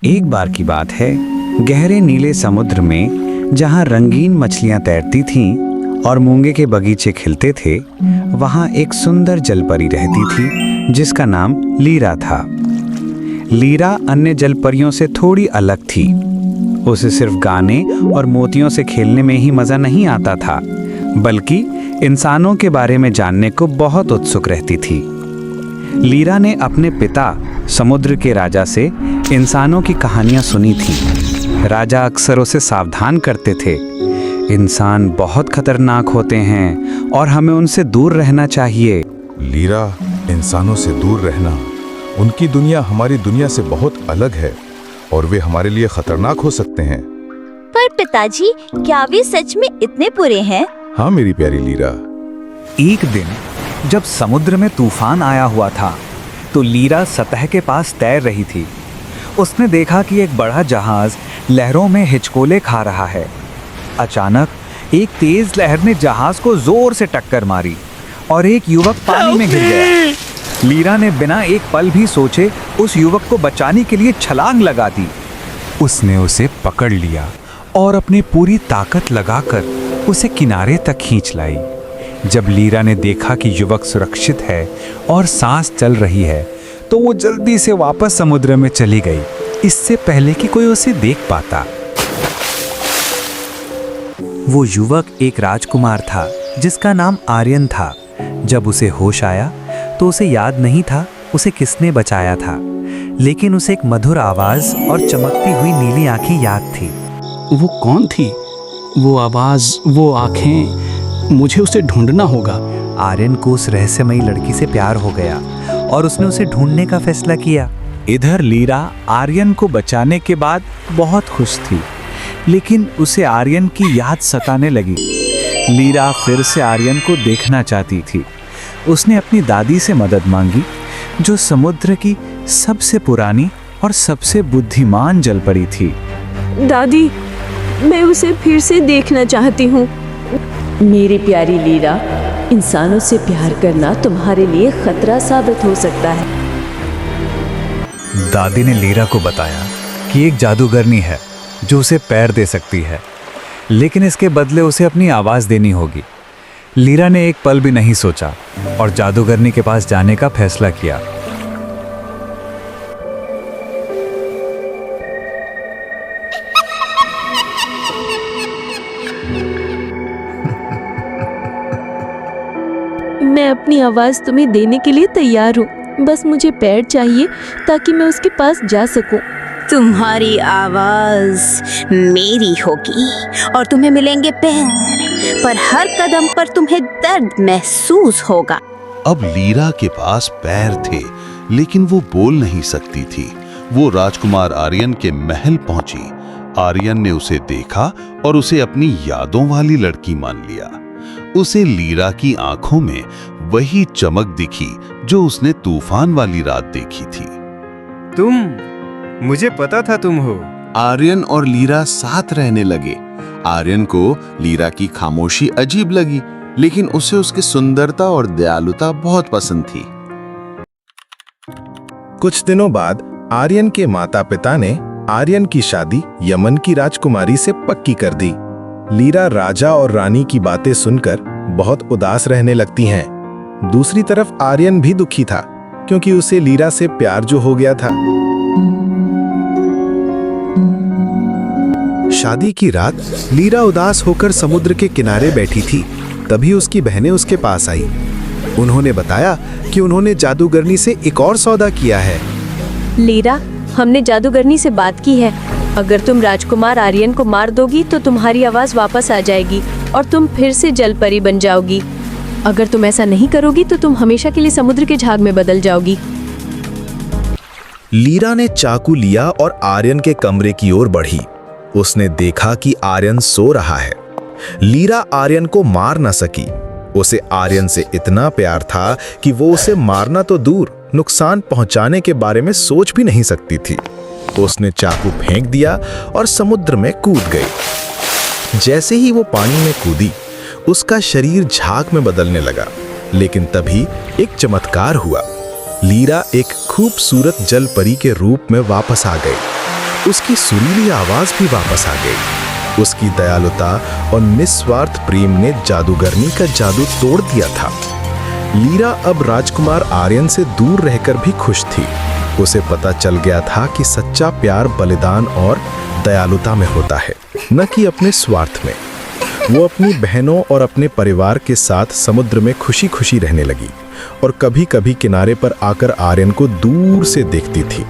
एक बार की बात है, गहरे नीले समुद्र में जहाँ रंगीन मछलियाँ तैरती थीं और मूंगे के बगीचे खिलते थे, वहाँ एक सुंदर जलपरी रहती थी जिसका नाम लीरा था। लीरा अन्य जलपरियों से थोड़ी अलग थी। उसे सिर्फ गाने और मोतियों से खेलने में ही मज़ा नहीं आता था, बल्कि इंसानों के बारे में जानने को बहुत उत्सुक रहती थी। लीरा ने अपने पिता समुद्र के राजा से इंसानों की कहानियां सुनी थीं। राजा अक्सर उसे सावधान करते थे, इंसान बहुत खतरनाक होते हैं और हमें उनसे दूर रहना चाहिए। लीरा, इंसानों से दूर रहना, उनकी दुनिया हमारी दुनिया से बहुत अलग है और वे हमारे लिए खतरनाक हो सकते हैं। पर पिताजी, क्या वे सच में इतने बुरे हैं? हाँ मेरी प्यारी लीरा। एक दिन जब समुद्र में तूफान आया हुआ था, तो लीरा सतह के पास तैर रही थी। उसने देखा कि एक बड़ा जहाज लहरों में हिचकोले खा रहा है। अचानक एक तेज लहर ने जहाज को जोर से टक्कर मारी और एक युवक पानी में गिर गया। लीरा ने बिना एक पल भी सोचे उस युवक को बचाने के लिए छलांग लगा दी। उसने उसे पकड़ लिया और अपनी पूरी ताकत लगाकर उसे किनारे तक खींच लाई। जब लीरा ने देखा कि युवक सुरक्षित है और सांस चल रही है, तो वो जल्दी से वापस समुद्र में चली गई, इससे पहले कि कोई उसे देख पाता। वो युवक एक राजकुमार था जिसका नाम आर्यन था। जब उसे होश आया तो उसे याद नहीं था उसे किसने बचाया था, लेकिन उसे एक मधुर आवाज और चमकती हुई नीली आंखें याद थी। वो कौन थी? वो आवाज, वो आंखें, मुझे उसे ढूंढना होगा। आर्यन को उस रहस्यमयी लड़की से प्यार हो गया और उसने उसे ढूंढने का फैसला किया। इधर लीरा आर्यन को बचाने के बाद बहुत खुश थी, लेकिन उसे आर्यन की याद सताने लगी। लीरा फिर से आर्यन को देखना चाहती थी। उसने अपनी दादी से मदद मांगी, जो समुद्र की सबसे पुरानी और सबसे बुद्धिमान जलपरी थी। दादी, मैं उसे फिर से देखना चाहती हूँ। मेरी प्यारी लीरा, इंसानों से प्यार करना तुम्हारे लिए खतरा साबित हो सकता है। दादी ने लीरा को बताया कि एक जादूगरनी है जो उसे पैर दे सकती है, लेकिन इसके बदले उसे अपनी आवाज देनी होगी। लीरा ने एक पल भी नहीं सोचा और जादूगरनी के पास जाने का फैसला किया। मैं अपनी आवाज तुम्हें देने के लिए तैयार हूँ। बस मुझे पैर चाहिए ताकि मैं उसके पास जा सकूं। तुम्हारी आवाज मेरी होगी और तुम्हें मिलेंगे पैर, पर हर कदम पर तुम्हें दर्द महसूस होगा। अब लीरा के पास पैर थे, लेकिन वो बोल नहीं सकती थी। वो राजकुमार आर्यन के महल पहुंची। आर्यन ने उसे देखा और उसे अपनी यादों वाली लड़की मान लिया। उसे लीरा की आंखों में वही चमक दिखी जो उसने तूफान वाली रात देखी थी। मुझे पता था तुम हो। आर्यन और लीरा साथ रहने लगे। आर्यन को लीरा की खामोशी अजीब लगी, लेकिन उसे उसकी सुंदरता और दयालुता बहुत पसंद थी। कुछ दिनों बाद आर्यन के माता पिता ने आर्यन की शादी यमन की राजकुमारी से पक्की कर दी। लीरा राजा और रानी की बातें सुनकर बहुत उदास रहने लगती हैं। दूसरी तरफ आर्यन भी दुखी था, क्योंकि उसे लीरा से प्यार जो हो गया था। शादी की रात लीरा उदास होकर समुद्र के किनारे बैठी थी। तभी उसकी बहनें उसके पास आई। उन्होंने बताया कि उन्होंने जादूगरनी से एक और सौदा किया है। लीरा, हमने जादूगरनी से बात की है। अगर तुम राजकुमार आर्यन को मार दोगी तो तुम्हारी आवाज वापस आ जाएगी और तुम फिर से जलपरी बन जाओगी। अगर तुम ऐसा नहीं करोगी तो तुम हमेशा के लिए समुद्र के झाग में बदल जाओगी। लीरा ने चाकू लिया और आर्यन के कमरे की ओर बढ़ी। उसने देखा कि आर्यन सो रहा है। लीरा आर्यन को मार न सकी। उसे आर्यन से इतना प्यार था कि वो उसे मारना तो दूर, नुकसान पहुंचाने के बारे में सोच भी नहीं सकती थी। उसने चाकू फेंक दिया और समुद्र में कूद गई। जैसे ही वो पानी में कूदी, उसका शरीर झाग में बदलने लगा। लेकिन तभी एक चमत्कार हुआ। लीरा एक खूबसूरत जल परी के रूप में वापस आ गई। उसकी सुरीली आवाज भी वापस आ गई। उसकी दयालुता और निस्वार्थ प्रेम ने जादूगरनी का जादू तोड़ दिया था। लीरा अब राजकुमार आर्यन से दूर रहकर भी खुश थी। उसे पता चल गया था कि सच्चा प्यार बलिदान और दयालुता में होता है, न कि अपने स्वार्थ में। वो अपनी बहनों और अपने परिवार के साथ समुद्र में खुशी खुशी रहने लगी और कभी कभी किनारे पर आकर आर्यन को दूर से देखती थी।